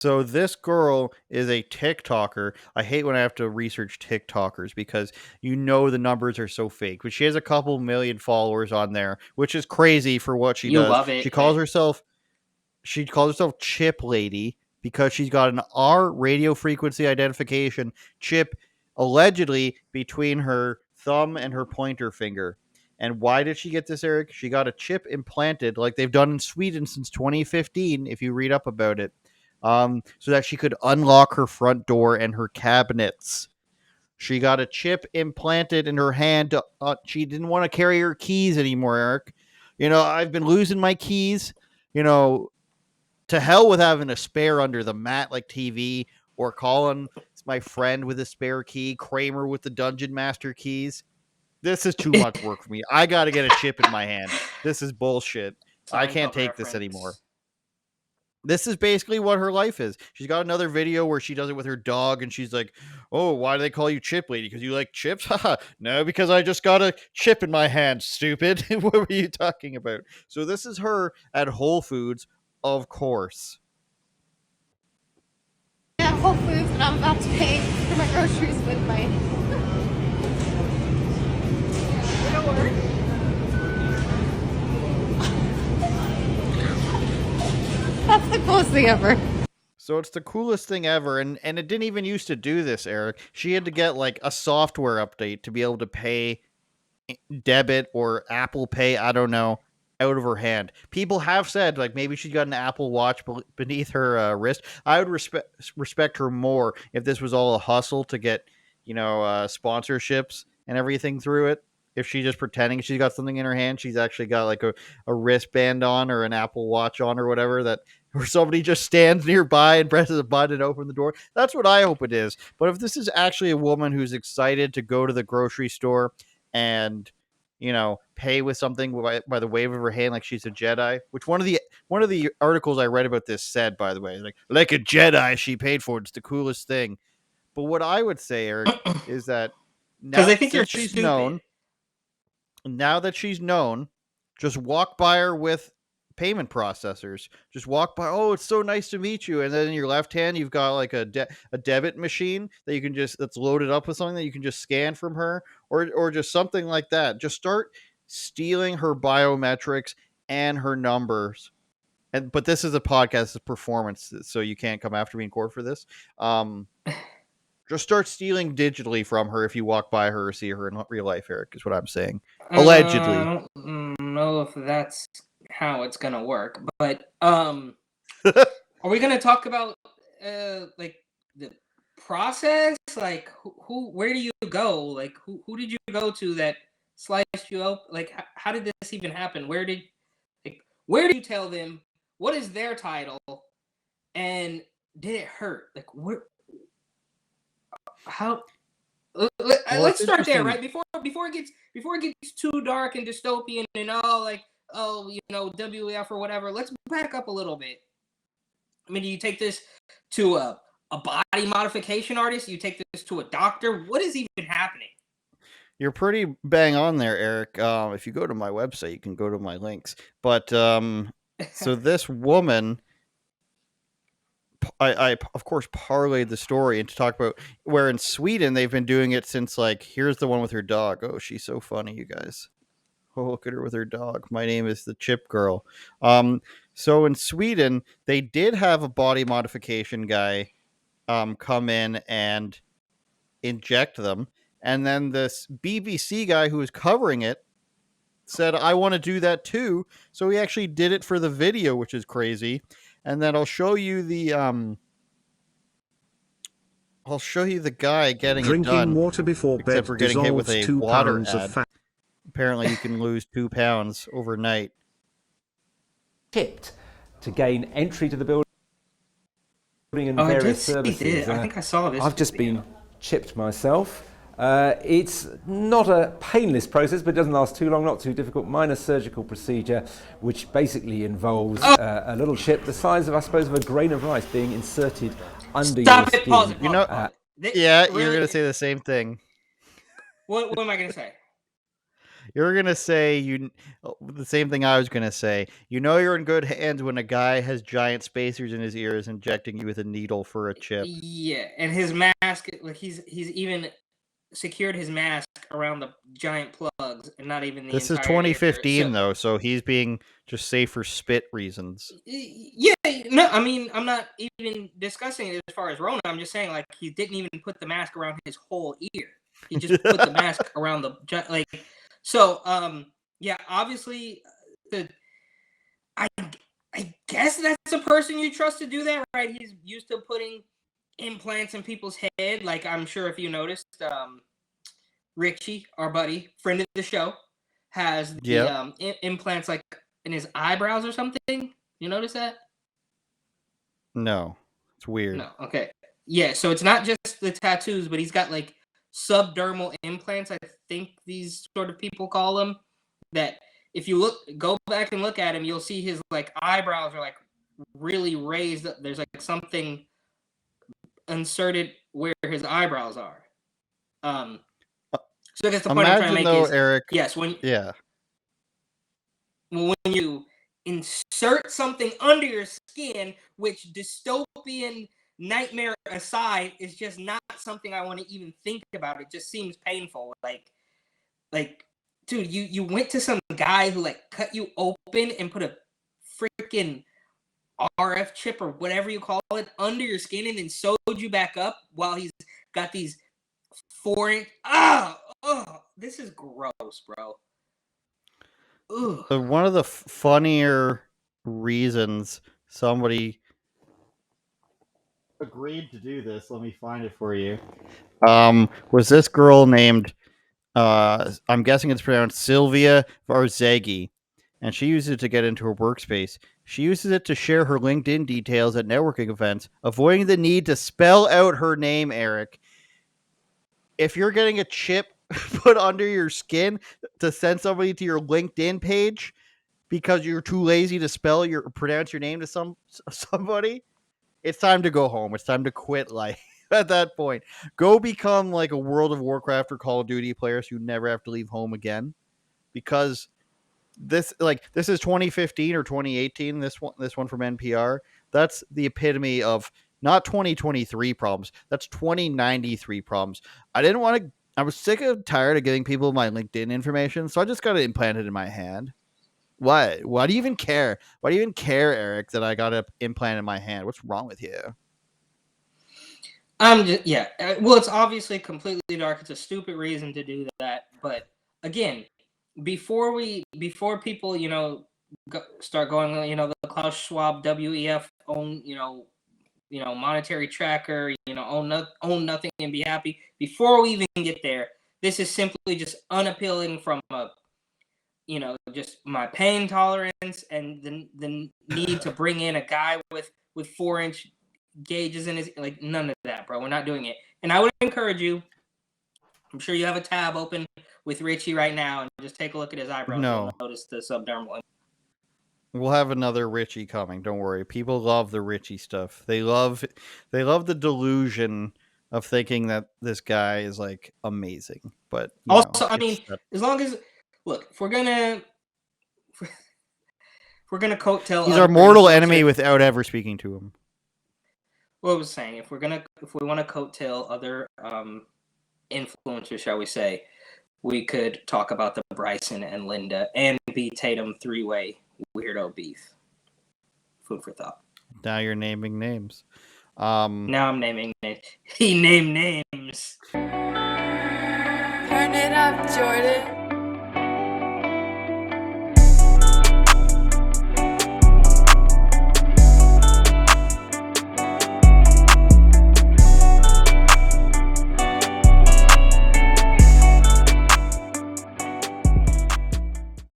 So this girl is a TikToker. I hate when I have to research TikTokers because the numbers are so fake. But she has a couple million followers on there, which is crazy for what she You does. love it. She calls herself Chip Lady because she's got an R radio frequency identification chip allegedly between her thumb and her pointer finger. And why did she get this, Eric? She got a chip implanted like they've done in Sweden since 2015, if you read up about it, so that she could unlock her front door and her cabinets. She got a chip implanted in her hand. She didn't want to carry her keys anymore, Eric. I've been losing my keys. You know, to hell with having a spare under the mat like TV, or Colin, it's my friend with a spare key, Kramer with the Dungeon Master keys. This is too much work for me. I got to get a chip in my hand. This is bullshit. I can't take this anymore. This is basically what her life is. She's got another video where she does it with her dog, and she's like, "Oh, why do they call you Chip Lady? Because you like chips?" Haha. No, because I just got a chip in my hand, stupid. What were you talking about? So this is her at Whole Foods, of course. At Whole Foods, and I'm about to pay for my groceries with my... It'll work. That's the coolest thing ever. So it's the coolest thing ever, and it didn't even used to do this, Eric. She had to get like a software update to be able to pay debit or Apple Pay, I don't know, out of her hand. People have said like maybe she's got an Apple Watch beneath her wrist. I would respect her more if this was all a hustle to get sponsorships and everything through it. If she's just pretending she's got something in her hand, she's actually got like a wristband on or an Apple Watch on or whatever, that where somebody just stands nearby and presses a button and opens the door. That's what I hope it is. But if this is actually a woman who's excited to go to the grocery store and pay with something by the wave of her hand, like she's a Jedi, which one of the articles I read about this said, by the way, like a Jedi, she paid for it. It's the coolest thing. But what I would say, Eric, is that because I think she's known. Now that she's known, just walk by her with payment processors. Just walk by. Oh, it's so nice to meet you. And then in your left hand, you've got like a debit machine that you can that's loaded up with something that you can just scan from her, or just something like that. Just start stealing her biometrics and her numbers. But this is a podcast, of performance, so you can't come after me in court for this. Just start stealing digitally from her if you walk by her or see her in real life, Eric, is what I'm saying. Allegedly. I don't know if that's how it's going to work, but are we going to talk about like the process? Like where do you go? Like who did you go to that sliced you up? Like how did this even happen? Where do you tell them? What is their title? And did it hurt? Like how? Let's start there, right? Before it gets too dark and dystopian and all like, WEF or whatever. Let's back up a little bit. I mean, do you take this to a body modification artist? You take this to a doctor? What is even happening? You're pretty bang on there, Eric. If you go to my website, you can go to my links. But so this woman, I of course parlayed the story and to talk about where in Sweden they've been doing it since, like, here's the one with her dog. Oh, she's so funny, you guys. Oh, look at her with her dog. My name is the Chip Girl. So in Sweden, they did have a body modification guy come in and inject them. And then this BBC guy who was covering it said, I want to do that too. So he actually did it for the video, which is crazy. And then I'll show you the guy getting Drinking it done. Water before bed for getting hit with a 2 water pounds ad. of fat. Apparently you can lose 2 pounds overnight. Chipped to gain entry to the building and various services. I think I saw this. I've just been chipped myself. It's not a painless process, but it doesn't last too long, not too difficult. Minor surgical procedure, which basically involves a little chip the size of, I suppose, of a grain of rice being inserted under your skin. Pause. You're going to say the same thing. What am I going to say? You're gonna say the same thing I was gonna say. You know you're in good hands when a guy has giant spacers in his ears injecting you with a needle for a chip. Yeah, and his mask, like he's even secured his mask around the giant plugs and not even the This is entire ear. 2015 So though, so he's being just safe for spit reasons. yeah, no, I mean, I'm not even discussing it as far as Rona. I'm just saying, like, he didn't even put the mask around his whole ear. He just put the mask around like. So, yeah, obviously, the I I guess that's a person you trust to do that, right? He's used to putting implants in people's head. Like, I'm sure if you noticed, Richie, our buddy, friend of the show, has the Yep. implants like in his eyebrows or something. You notice that? No. It's weird. No. Okay. Yeah. So it's not just the tattoos, but he's got like subdermal implants. I think these sort of people call them. That if you go back and look at him, you'll see his like eyebrows are like really raised. There's like something inserted where his eyebrows are. So I guess the point I'm trying to Imagine make though, is Eric. yes, Yeah. when you insert something under your skin, which dystopian nightmare aside, is just not something I want to even think about. It just seems painful. Like, dude, you went to some guy who like cut you open and put a freaking RF chip or whatever you call it under your skin and then sewed you back up while he's got these 4-inch. This is gross, bro. Ugh. One of the funnier reasons somebody agreed to do this, let me find it for you, was this girl named, I'm guessing it's pronounced Sylvia Varzeghi, and she uses it to get into her workspace. She uses it to share her LinkedIn details at networking events, avoiding the need to spell out her name, Eric. If you're getting a chip put under your skin to send somebody to your LinkedIn page because you're too lazy to pronounce your name to somebody, it's time to go home. It's time to quit life at that point. Go become like a World of Warcraft or Call of Duty player so you never have to leave home again. Because this is 2015 or 2018. This one from NPR. That's the epitome of not 2023 problems. That's 2093 problems. I was sick and tired of giving people my LinkedIn information, so I just got it implanted in my hand. Why? Why do you even care? Why do you even care, Eric, that I got an implant in my hand? What's wrong with you? I'm just yeah. Well, it's obviously completely dark. It's a stupid reason to do that. But again, before people, start going, the Klaus Schwab WEF own, monetary tracker, own nothing and be happy. Before we even get there, this is simply just unappealing from just my pain tolerance and the need to bring in a guy with 4-inch gauges in his, like, none of that, bro. We're not doing it. And I would encourage you, I'm sure you have a tab open with Richie right now, and just take a look at his eyebrows. No. You'll notice the subdermal. We'll have another Richie coming. Don't worry. People love the Richie stuff. They love the delusion of thinking that this guy is like amazing. But also, I mean, as long as if we're gonna coattail, he's our mortal enemy without ever speaking to him. What I was saying, if we want to coattail other influencers, shall we say, we could talk about the Bryson and Linda and B Tatum 3-way weirdo beef. Food for thought. Now you're naming names. Now I'm naming names. He named names. Turn it up, Jordan.